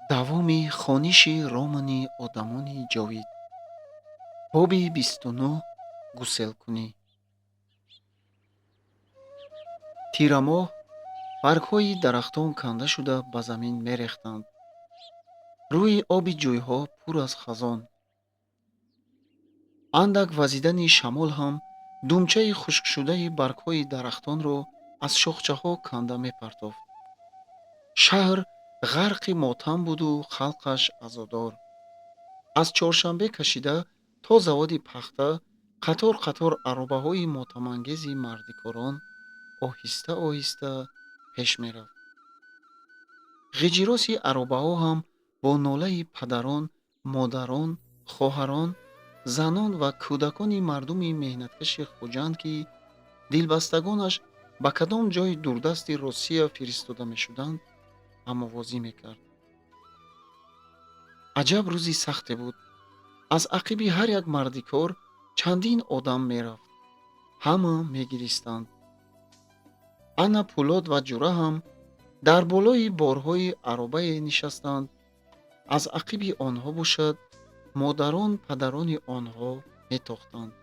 давоми хониши романи одамони ҷовид. боби 29 гуселкунӣ. тирамоҳ баргҳои дарахтон канда шуда ба замин мерехтанд. рӯи оби ҷӯйҳо пур аз хазон. андак вазидани шамол ҳам думчаи хушкшудаи баргҳои дарахтонро аз шохчаҳо канда мепартофт. шаҳр ғарқи мотам буду халқаш азодор. аз чоршанбе кашида то заводи пахта қатор қатор аробаҳои мотамангези мардикорон оҳиста оҳиста пеш мерафт. ғиҷироси аробаҳо ҳам бо нолаи падарон, модарон, хоҳарон, занон ва кӯдакони мардуми меҳнаткаши хуҷанд, ки дилбастагонаш ба кадом ҷойи дурдасти Россия фиристода мешуданд, ҳамовозӣ мекард. аҷаб рӯзи сахте буд. аз ақиби ҳар як мардикор чандин одам мерафт. ҳама мегиристанд. ана Пӯлод ва Ҷура ҳам дар болои борҳои аробае нишастанд. аз ақиби онҳо бошад, модарон падарони онҳо метохтанд.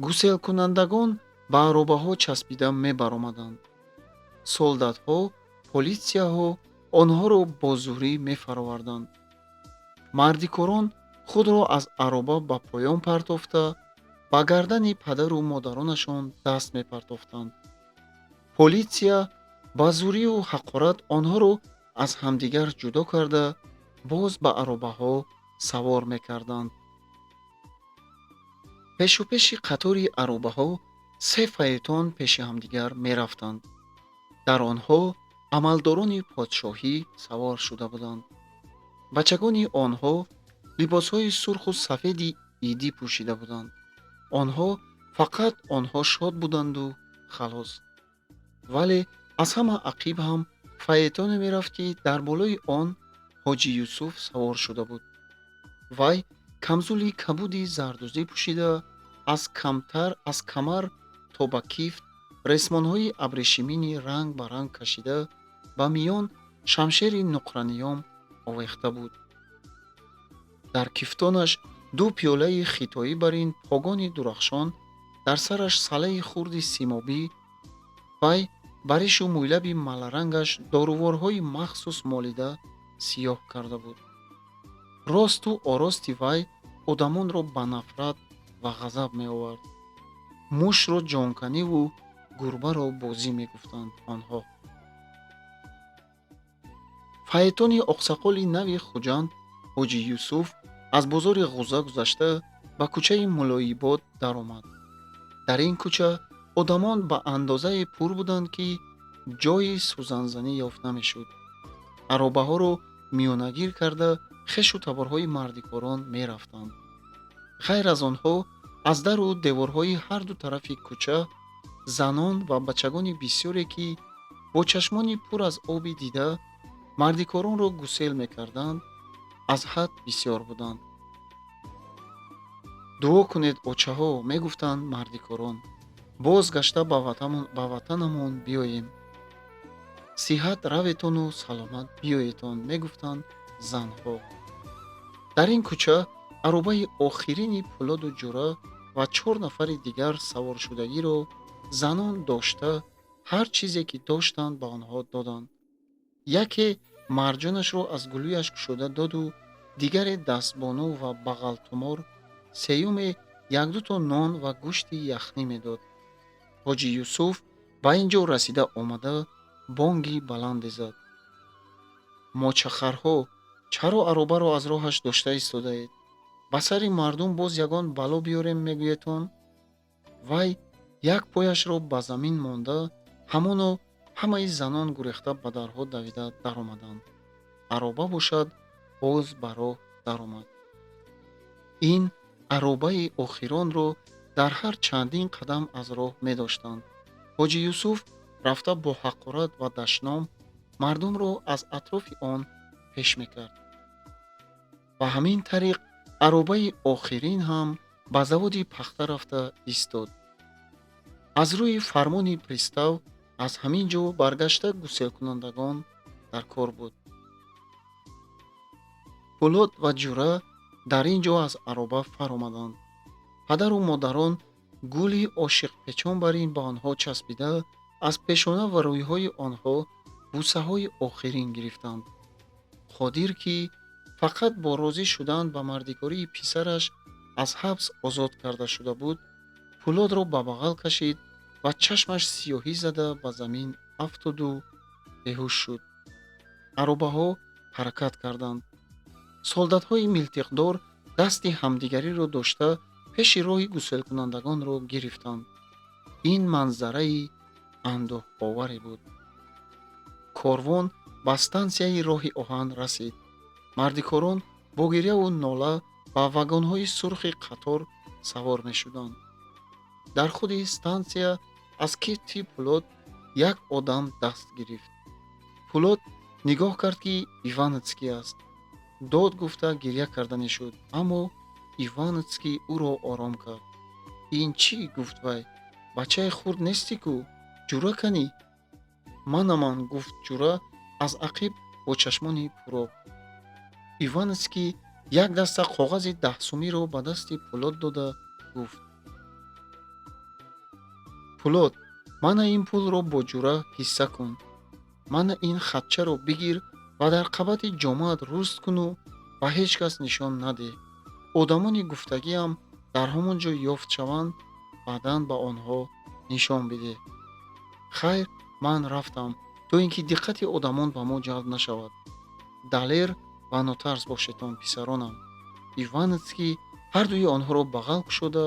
гуселкунандагон ба аробаҳо часпида мебаромаданд. солдатҳо, полисияҳо онҳоро бо зурӣ мефароварданд. мардикорон худро аз ароба ба поён партофта, ба гардани падару модаронашон даст мепартофтанд. полисия ба зурию ҳақорат онҳоро аз ҳамдигар ҷудо карда, боз ба аробаҳо савор мекарданд. пешупеши қатори аробаҳо се фаэтон пеши ҳамдигар мерафтанд. дар онҳо амалдорони подшоҳӣ савор шуда буданд. бачагони онҳо либосҳои сурху сафеди идӣ пӯшида буданд. онҳо фақат онҳо шод буданду халос. вале аз ҳама ақиб ҳам фаэтоне мерафт, ки дар болои он ҳоҷи Юсуф савор шуда буд. вай камзули кабуди зардӯзӣ пӯшида, аз камар то ба кифт ресмонҳои абрешимини ранг ба ранг кашида, ба миён шамшери нуқраниём овехта буд. дар кифтонаш ду пиёлаи хитоӣ барин погони дурахшон, дар сараш салаи хурди симобӣ. вай ба решу мӯйлаби маларангаш доруворҳои махсус молида сиёҳ карда буд. росту орости вай одамонро ба нафрат ва ғазаб меовард. мушро ҷонканиву гурбаро бозӣ мегуфтанд онҳо. фаэтони оқсақоли нави хуҷанд ҳоҷи Юсуф аз бозори Ғуза гузашта ба кӯчаи Муллоибод даромад. дар ин кӯча одамон ба андозае пур буданд, ки ҷойи сӯзанзанӣ ёфт намешуд. аробаҳоро миёнагир карда хешу таборҳои мардикорон мерафтанд. ғайр аз онҳо, аз дару деворҳои ҳарду тарафи кӯча занон ва бачагони бисёре, ки бо чашмони пур аз оби дида мардикоронро гусел мекарданд, аз ҳад бисёр буданд. дуо кунед очаҳо, мегуфтанд мардикорон, боз гашта ба ватанамон биёем. сиҳат раветону саломат биёетон, мегуфтанд занҳо. дар ин кӯча аробаи охирини Пӯлоду Ҷура ва 4 нафари дигар саворшудагиро занон дошта, ҳар чизе ки доштанд ба онҳо доданд. яке марҷонашро аз гулӯяш кушода доду, дигаре дастбону ва бағалтумор, сеюме 1-2 нон ва гӯшти яхнӣ медод. ҳоҷи Юсуф ба ин ҷо расида омада, бонги баланде зад. мочахарҳо, чаро аробаро аз роҳаш дошта истодаед? ба сари мардум боз ягон бало биёрем мегӯетон? вай як пояшро ба замин монда, ҳамоно ҳамаи занон гурехта ба дарҳо давида даромаданд. ароба бошад, боз ба роҳ даромад. ин аробаи охиронро дар ҳар чандин қадам аз роҳ медоштанд. ҳоҷи Юсуф рафта бо ҳақорат ва дашном мардумро аз атрофи он пеш мекард. ба ҳамин тариқ аробаи охирин ҳам ба заводи пахта рафта истод. аз рӯи фармони пристав аз ҳамин ҷо баргашта гуселкунандагон дар кор буд. Фулод ва ҷура дар ин ҷо аз ароба фаромаданд. падару модарон гули ошиқпечонбарин ба онҳо часпида, аз пешона ва рӯйҳои онҳо бусаҳои охирин гирифтанд. қодир, ки фақат бо розӣ шудан ба мардикории писараш аз ҳабс озод карда шуда буд, Фулодро ба бағал кашид ва чашмаш сиёҳӣ зада ба замин афтоду беҳуш шуд. аробаҳо ҳаракат карданд. солдатҳои милтиқдор дасти ҳамдигариро дошта пеши роҳи гуселкунандагонро гирифтанд. ин манзараи андӯҳоваре буд. корвон ба стансияи роҳи оҳан расид. мардикорон бо гирьяву нола ба вагонҳои сурхи қатор савор мешуданд. дар худи стансия аз кифти Фулод як одам даст гирифт. Фулод нигоҳ кард, ки Иваныцкий аст. дод гуфта гирья карданӣ шуд, аммо Иваныцкий ӯро ором кард. ин чӣ? гуфт вай. бачаи хурд нестӣ кӯ? ҷура канӣ? манаман, гуфт ҷура аз ақиб бо чашмони пуроб. Иваныцкий як даста коғази 10 сумиро ба дасти Фулод дода гуфт: Фулод, мана ин пулро бо ҷура ҳисса кун. мана ин хатчаро бигир ва дар қабати ҷомаат руст куну ба ҳеҷ кас нишон надеҳ. одамони гуфтагиам дар ҳамон ҷо ёфт шаванд, баъдан ба онҳо нишон бидеҳ. хайр, ман рафтам, то ин ки диққати одамон ба мо ҷалб нашавад. далер ва нотарс бошедтон, писаронам. Иваныцкий ҳардуи онҳоро бағал кушода,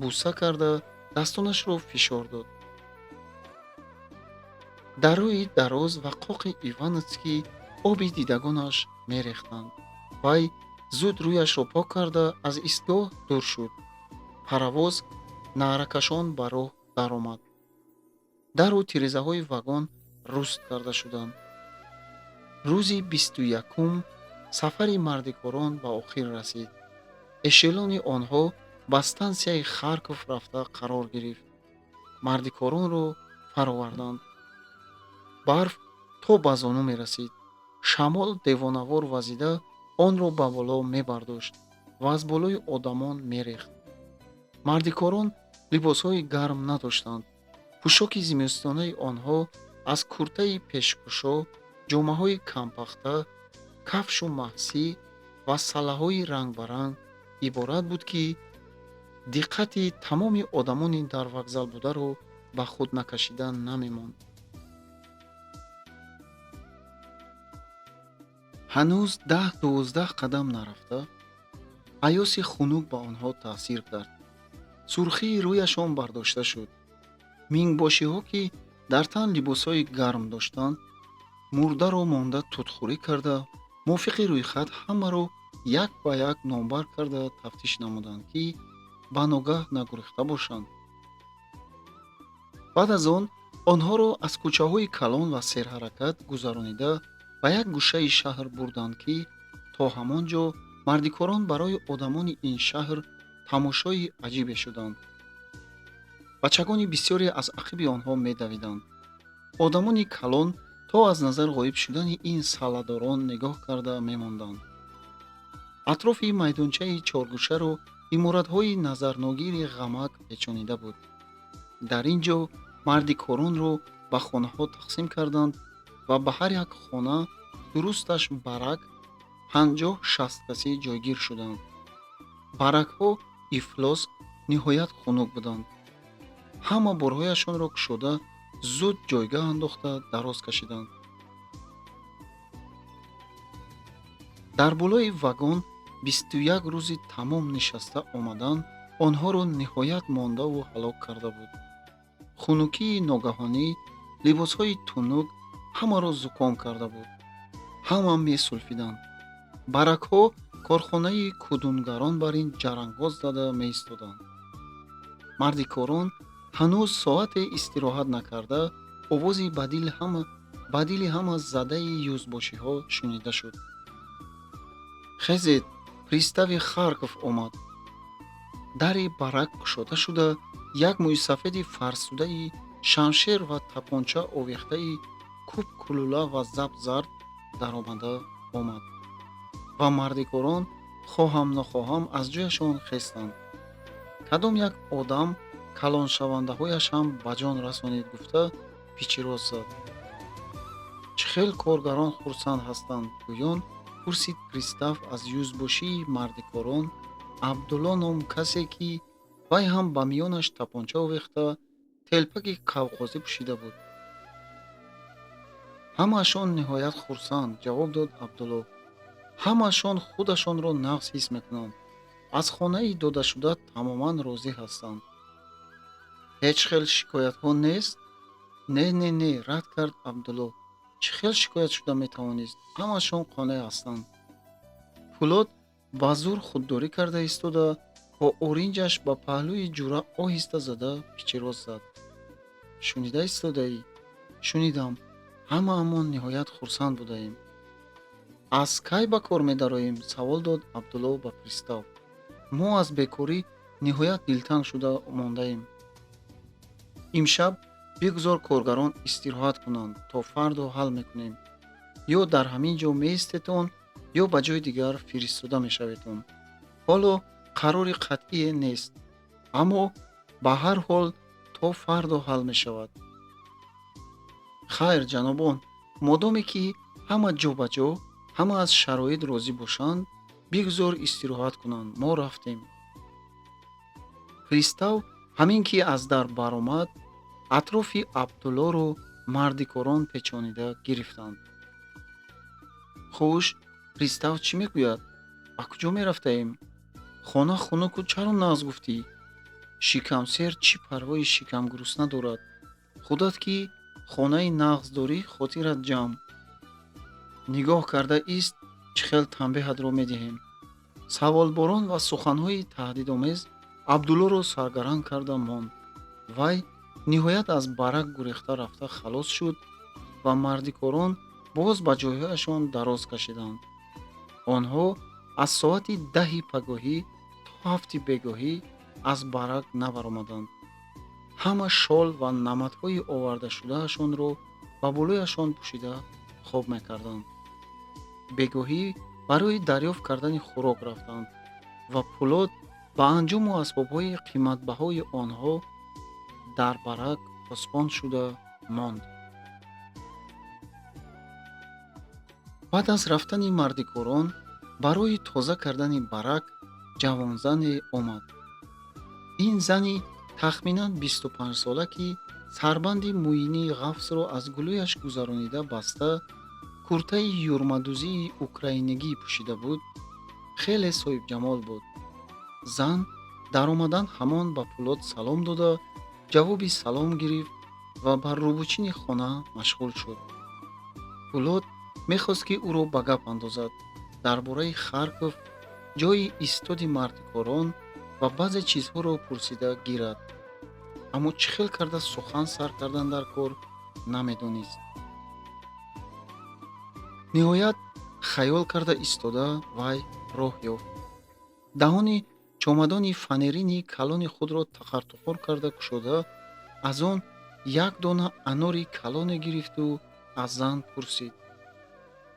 буса карда, дастонашро фишор дод. дар рӯи дароз ва қоқи Иваныцкий оби дидагонаш мерехтанд. вай зуд рӯяшро пок карда аз истгоҳ дур шуд. паровоз наъракашон ба роҳ даромад. дару тирезаҳои вагон руст карда шуданд. рӯзи 21-ум сафари мардикорон ба охир расид. эшелони онҳо ба стансияи Харков рафта қарор гирифт. мардикоронро фароварданд. барф то ба зону мерасид. шамол девонавор вазида онро ба боло мебардошт ва аз болои одамон мерехт. мардикорон либосҳои гарм надоштанд. пӯшоки зимистонаи онҳо аз куртаи пешкушо, ҷомаҳои кампахта, кафшу маҳсӣ ва салаҳои рангбаранг иборат буд, ки диққати тамоми одамони дар вокзал бударо ба худ накашида намемонд. ҳанӯз 10-12 қадам нарафта, аёси хунук ба онҳо таъсир кард. сурхии рӯяшон бардошта шуд. мингбошиҳо, ки дар тан либосҳои гарм доштанд, мурдаро монда тутхӯрӣ карда, мувофиқи рӯйхат ҳамаро як ба як номбар карда тафтиш намуданд, ки ба ногаҳ нагурехта бошанд. баъд аз он онҳоро аз кӯчаҳои калон ва серҳаракат гузаронида ба як гӯшаи шаҳр бурданд, ки то ҳамон ҷо мардикорон барои одамони ин шаҳр тамошои аҷибе шуданд. бачагони бисёре аз ақиби онҳо медавиданд. одамони калон то аз назар ғоиб шудани ин саладорон нигоҳ карда мемонданд. атрофи майдончаи чоргӯшаро иморатҳои назарногири ғамак печонида буд. дар ин ҷо мардикоронро ба хонаҳо тақсим карданд ва ба ҳар як хона, дурусташ барак, 50-60 касӣ ҷойгир шуданд. баракҳо ифлос ниҳоят хунук буданд. ҳама борҳояшонро кушода, зуд ҷойгаҳ андохта дароз кашиданд. дар болои вагон 21 рӯзи тамом нишаста омадан онҳоро ниҳоят мондаву ҳалок карда буд. хунукии ногаҳонӣ, либосҳои тунук ҳамаро зуком карда буд. ҳама месулфиданд. баракҳо корхонаи кӯдунгарон бар ин ҷарангбоз зада меистоданд. мардикорон ҳанӯз соате истироҳат накарда, овози ба дили ҳама задаи юзбошиҳо шунида шуд. хезед, пристави Харков омад. дари барак кушода шуда, як мӯйсафеди фарсудаи шамшер ва тапонча овехтаи кӯб кулула ва заб зард даромада омад ва мардикорон хоҳам нохоҳам аз ҷояшон хестанд. кадом як одам калоншавандаҳояш ҳам ба ҷон расонид гуфта пичироз зад. чӣ хел коргарон хурсанд ҳастанд гӯён? пурсид пристав аз юзбошии мардикорон. абдулло ном касе ки вай ҳам ба миёнаш тапонча овехта телпаки кавғозӣ пӯшида буд. ҳамаашон ниҳоят хурсанд, ҷавоб дод Абдулло. ҳамаашон худашонро нағз ҳис мекунанд. аз хонаи додашуда тамоман розӣ ҳастанд. ҳеҷ хел шикоятҳо нест? Не, рад кард Абдулло. чӣ хел шикоят шуда метавонист? ҳамаашон қонеъ ҳастанд. Пулот ба зур худдорӣ карда истода, бо оринҷаш ба паҳлӯи ҷура оҳиста зада пичироз зад. шунида истодаӣ? Шунидам. ҳамаамон ниҳоят хурсанд будаем. аз кай ба кор медароем? Савол дод Абдулло ба пристав. мо аз бекорӣ ниҳоят дилтанг шуда мондаем. имшаб бигузор коргарон истироҳат кунанд, то фардо ҳал мекунем. ё дар ҳамин ҷо меистетон, ё ба ҷои дигар фиристода мешаветон. ҳоло қарори қатъие нест, аммо ба ҳар ҳол то фардо ҳал мешавад. хайр, ҷанобон, модоме ки ҳама ҷо ба ҷо, ҳама аз шароит розӣ бошанд, бигузор истироҳат кунанд, мо рафтем. пристав ҳамин ки аз дар баромад, атрофи Абдуллоро мардикорон печонида гирифтанд. хуш, пристав чӣ мегӯяд? ба куҷо мерафтаем? хона хунуку чаро нағз гуфтӣ? шикамсер чӣ парвои шикамгурусна дорад? худат ки хонаи нағз дорӣ, хотират ҷамъ. нигоҳ карда ист чӣ хел танбеҳатро медиҳем. саволборон ва суханҳои таҳдидомез Абдуллоро саргарам карда монд. вай ниҳоят аз барак гурехта рафта халос шуд ва мардикорон боз ба ҷойҳояшон дароз кашиданд. онҳо аз соати 10 пагоҳӣ то 7 бегоҳӣ аз барак набаромаданд. ҳама шол ва намадҳои овардашудаашонро ба болояшон пӯшида хоб мекарданд. бегоҳӣ барои дарёфт кардани хӯрок рафтанд ва Пулот ба анҷому асбобҳои қиматбаҳои онҳо дар барак посбон шуда монд. баъд аз рафтани мардикорон барои тоза кардани барак ҷавонзане омад. ин зани тахминан 25сола ки сарбанди мӯйинии ғафсро аз гулӯяш гузаронида баста, куртаи юрмадузии украинигӣ пӯшида буд, хеле соҳибҷамол буд. зан дар омадан ҳамон ба Пулот салом дода, ҷавоби салом гирифт ва ба рӯбучини хона машғул шуд. Пулот мехост ки ӯро ба гап андозад, дар бораи Харков, ҷои истоди мардикорон ва баъзе чизҳоро пурсида гирад. аммо чӣ хел карда сухан сар кардан дар кор намедонист. ниҳоят хаёл карда истода, вай роҳ ёфт. даҳони чомадони фанерини калони худро тақартуқур карда кушода, аз он як дона анори калоне гирифту аз зан пурсид.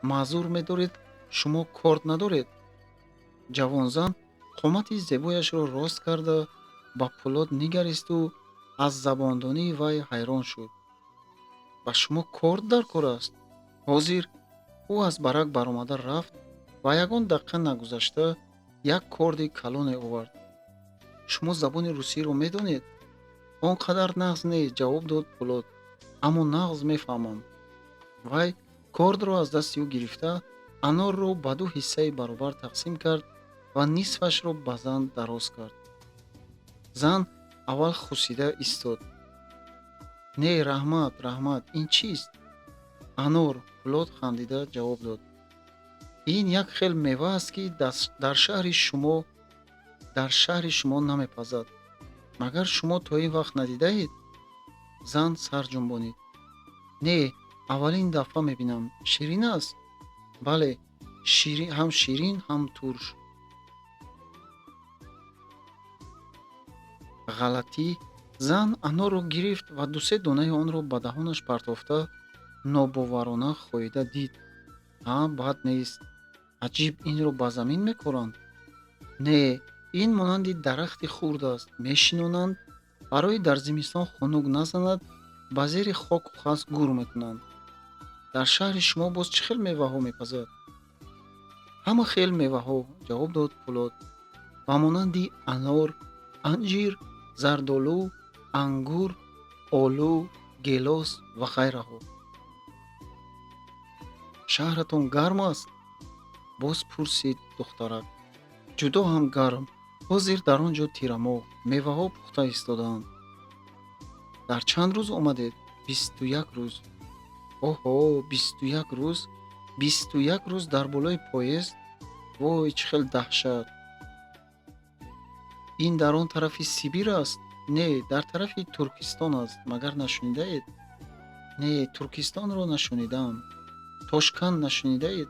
маъзур медоред, шумо корд надоред? ҷавонзан қомати зебояшро рост карда ба Пулот нигаристу аз забондонии вай ҳайрон шуд. ба шумо корд дар кор аст? ҳозир ӯ аз барак баромада рафт ва ягон дақиқа нагузашта як корди калоне овард. шумо забони русиро медонед? он қадар нағз нест, ҷавоб дод Пулот. аммо нағз мефаҳмам. вай кордро аз дасти ӯ гирифта, анорро ба 2 ҳиссаи баробар тақсим кард ва нисфашро ба зан дароз кард. зан аввал хусида истод. не, раҳмат, ин чист? анор, Пулот хандида ҷавоб дод. ин як хел мева аст ки дар шаҳри шумо намепазад. магар шумо то ин вақт надидаед? зан сар ҷунбонид. не, аввалин дафъа мебинам. ширин аст? бале, ҳам ширин, ҳам турш. ғалатӣ. зан анорро гирифт ва 2-3 донаи онро ба даҳонаш партофта нобоварона хоида дид. бад нест. Аҷиб, инро ба замин мекоранд? Не, ин монанди дарахти хурд аст. Мешинонанд, барои дар зимистон хунук назанад, ба зери хоку хас гур мекунанд. Дар шаҳри шумо боз чӣ хел меваҳо мепазад? Ҳама хел меваҳо, ҷавоб дод Пулод. Ба монанди анор, анҷир, зардолу, ангур, олу, гелос ва ғайраҳо. Шаҳратон гарм аст? Боз пурсид духтарак. Ҷудо ҳам гарм. Ҳозир дар он ҷо тирамоҳ. Меваҳо пухта истодаанд. Дар чанд рӯз омадед? 21 рӯз. Оҳо, 21 рӯз? 21 рӯз дар болои поезд? Вой, чӣ хел даҳшат! Ин дар он тарафи Сибир аст? Не, дар тарафи Туркистон аст. Магар нашунидаед? Не, Туркистонро нашунидам. Тошканд нашунидаед?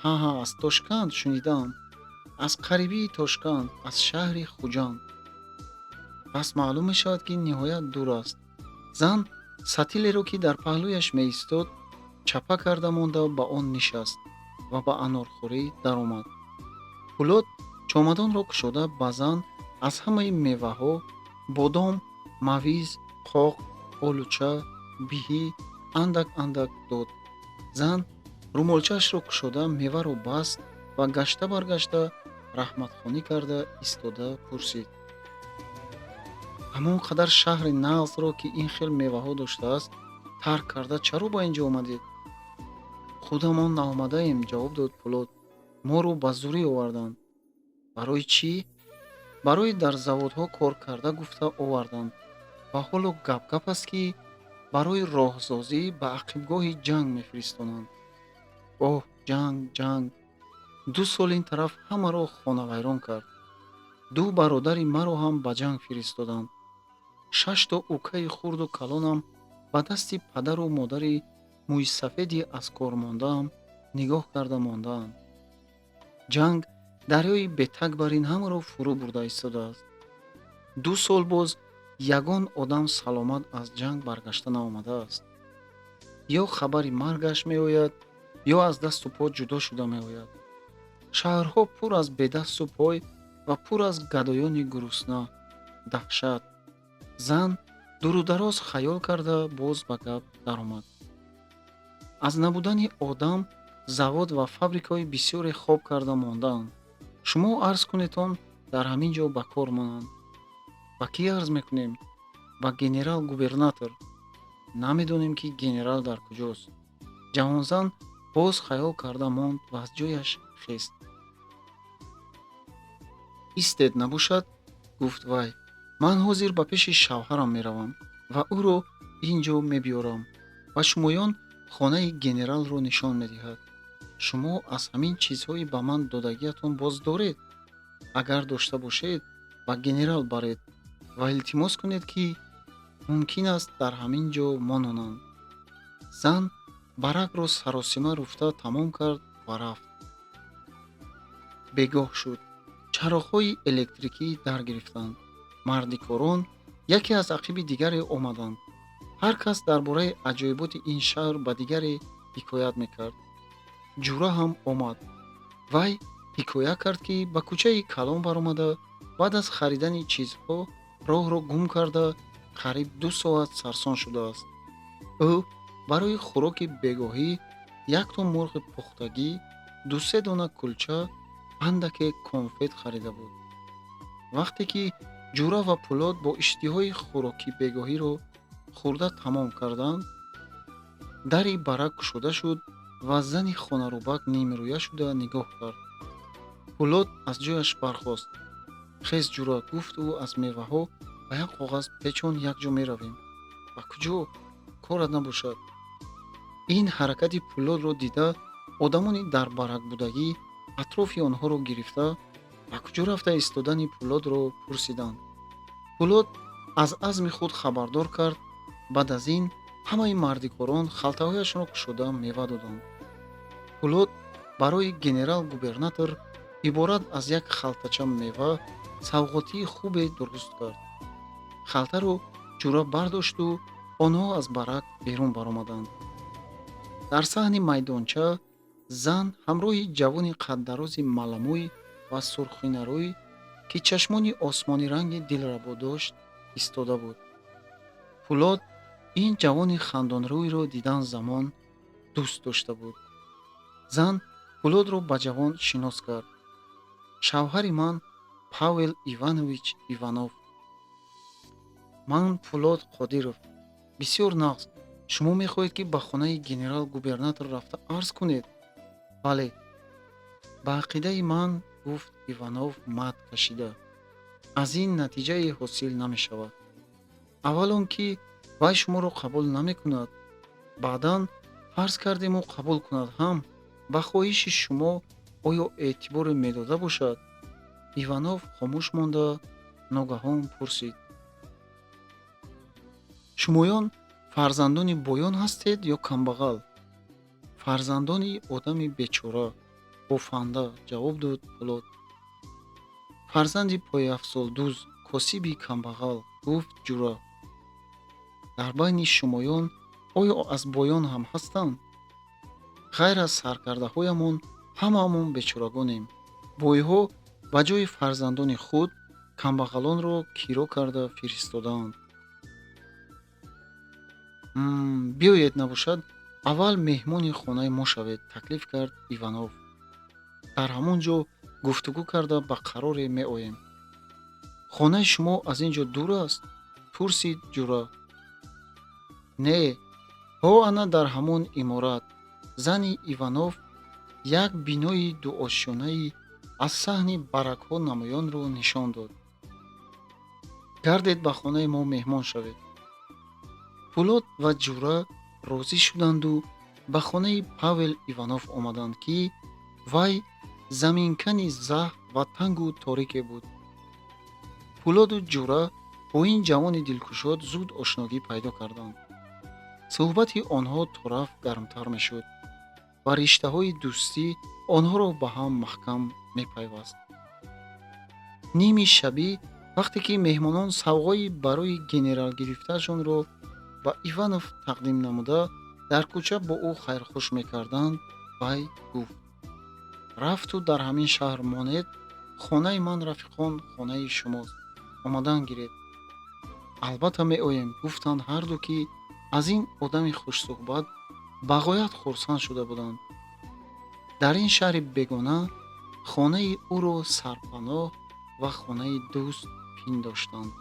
Ҳа, аз Тошканд шунидам. Аз қарибии Тошканд, аз шаҳри Хуҷанд. Пас маълум мешавад, ки ниҳоят дур аст. Зан сатилеро, ки дар паҳлӯяш меистод, чапа карда монда ба он нишаст ва ба анорхӯрӣ даромад. Пулод чомадонро кушода ба зан аз ҳамаи меваҳо, бодом, мавиз, қоқ, олуча, биҳӣ андак дод. Зан румолчаашро кушода меваро баст ва гашта баргашта раҳматхонӣ карда истода пурсид: ҳамон қадар шаҳри нағзро, ки ин хел меваҳо доштааст, тарк карда чаро ба ин ҷо омадед? Худамон наомадаем, ҷавоб дод Пулод. Моро ба зурӣ оварданд. Барои чӣ? Барои дар заводҳо кор карда гуфта оварданд. Ва ҳоло гап аст, ки барои роҳсозӣ ба ақибгоҳи ҷанг мефиристонанд. Оҳ, ҷанг! 2 сол ин тараф ҳамаро хонавайрон кард. 2 бародари маро ҳам ба ҷанг фиристоданд. 6 то укаи хурду калонам ба дасти падару модари мӯйсафеди аз кор мондаам нигоҳ карда мондаанд. Ҷанг дарёи бетагбарин ҳамаро фурӯ бурда истодааст. 2 сол боз ягон одам саломат аз ҷанг баргашта наомадааст. Ё хабари маргаш меояд, ё аз дасту по ҷудо шуда меояд. Шаҳрҳо пур аз бедасту пой ва пур аз гадоёни гурусна. Даҳшат! Зан дурудароз хаёл карда боз ба гап даромад. Аз набудани одам завод ва фабрикаҳои бисёре хоб карда мондаанд. Шумо арз кунедтон дар ҳамин ҷо ба кор монанд. Ба кӣ арз мекунем? Ба генерал-губернатор. Намедонем, ки генерал дар куҷост. Ҷавонзан боз хаёл карда монд ва аз ҷояш хест. Истед набошад, гуфт вай. Ман ҳозир ба пеши шавҳарам меравам ва ӯро ин ҷо мебиёрам ва шумоён хонаи генералро нишон медиҳад. Шумо аз ҳамин чизҳои ба ман додагиатон боз доред? Агар дошта бошед, ба генерал баред ва илтимос кунед, ки мумкин аст дар ҳамин ҷо мононанд. Зан баракро саросима руфта тамом кард ва рафт. Бегоҳ шуд. Чароғҳои электрикӣ даргирифтанд. Марди корон яке аз ақиби дигаре омаданд. Ҳар кас дар бораи аҷоиботи ин шаҳр ба дигаре ҳикоят мекард. Ҷура ҳам омад. Вай ҳикоя кард, ки ба кӯчаи калон баромада, баъд аз харидани чизҳо роҳро гум карда, қариб 2 соат сарсон шудааст. ӯ барои хӯроки бегоҳӣ 1 то мурғи пухтагӣ, 2-3 дона кулча, андаке конфет харида буд. Вақте ки Ҷура ва Пулод бо иштиҳои хӯроки бегоҳиро хӯрда тамом карданд, дари барак кушода шуд ва зани хонарӯбак нимрӯя шуда нигоҳ кард. Пулод аз ҷояш бархост. Хез Ҷура, гуфт ӯ, аз меваҳо ба як коғаз печон, як ҷо меравем. Ба куҷо? Корат набошад. Ин ҳаракати Пулодро дида, одамони дар баракбудагӣ атрофи онҳоро гирифта, ба куҷо рафта истодани Пулодро пурсиданд. Пулод аз азми худ хабардор кард. Баъд аз ин ҳамаи мардикорон халтаҳояшро кушода мева доданд. Пулод барои генерал-губернатор иборат аз як халтача мева савғотии хубе дуруст кард. Халтаро Ҷура бардошту онҳо аз барак берун баромаданд. Дар саҳни майдонча зан ҳамроҳи ҷавони қаддарози маламӯй ва сурхинарӯй, ки чашмони осмониранги дилрабо дошт, истода буд. Фулод ин ҷавони хандонрӯйро дидан замон дӯст дошта буд. зан Фулодро ба ҷавон шинос кард. Шавҳари ман Павел Иванович Иванов. Ман Фулод Қодиров. Бисёр нағз. Шумо мехоҳед ки ба хонаи генерал-губернатор рафта арз кунед? бале. Ба ақидаи ман, гуфт Иванов мат кашида, аз ин натиҷае ҳосил намешавад. аввал он ки вай шуморо қабул намекунад, баъдан фарз кардему қабул кунад ҳам, ба хоҳиши шумо оё эътиборе медода бошад? Иванов хомӯш монда, ногаҳон пурсид: шумоён фарзандони боён ҳастед ё камбағал? фарзандони одами бечора, бофанда, ҷавоб дод Фулод. фарзанди пояфзолдуз, косиби камбағал, гуфт Ҷура. дар байни шумоён оё аз боён ҳам ҳастанд? ғайр аз саркардаҳоямон ҳамаамон бечорагонем. бойҳо ба ҷои фарзандони худ камбағалонро киро карда фиристодаанд. биёед набошад аввал меҳмони хонаи мо шавед, таклиф кард Иванов. дар ҳамон ҷо гуфтугӯ карда ба қароре меоем. хонаи шумо аз ин ҷо дур аст? пурсид Ҷура. не, ҳо ана дар ҳамон иморат. зани Иванов як бинои дуошёнаи аз саҳни баракҳо намоёнро нишон дод. гардед ба хонаи мо меҳмон шавед. Фулод ва Ҷура розӣ шуданду ба хонаи Павел Иванов омаданд, ки вай заминкани заҳ ва тангу торике буд. Фулоду Ҷура бо ин ҷавони дилкушод зуд ошногӣ пайдо карданд. суҳбати онҳо то рафт гармтар мешуд ва риштаҳои дӯстӣ онҳоро ба ҳам маҳкам мепайваст. ними шабӣ, вақте ки меҳмонон савғои барои генералгирифтаашонро ба Иванов тақдим намуда дар кӯча бо ӯ хайрхуш мекарданд, вай гуфт: рафту дар ҳамин шаҳр монед, хонаи ман рафиқон хонаи шумост, омадан гиред. албатта меоем, гуфтанд ҳарду, ки аз ин одами хушсӯҳбат ба ғоят хурсанд шуда буданд. дар ин шаҳри бегона хонаи ӯро сарпаноҳ ва хонаи дӯст пиндоштанд.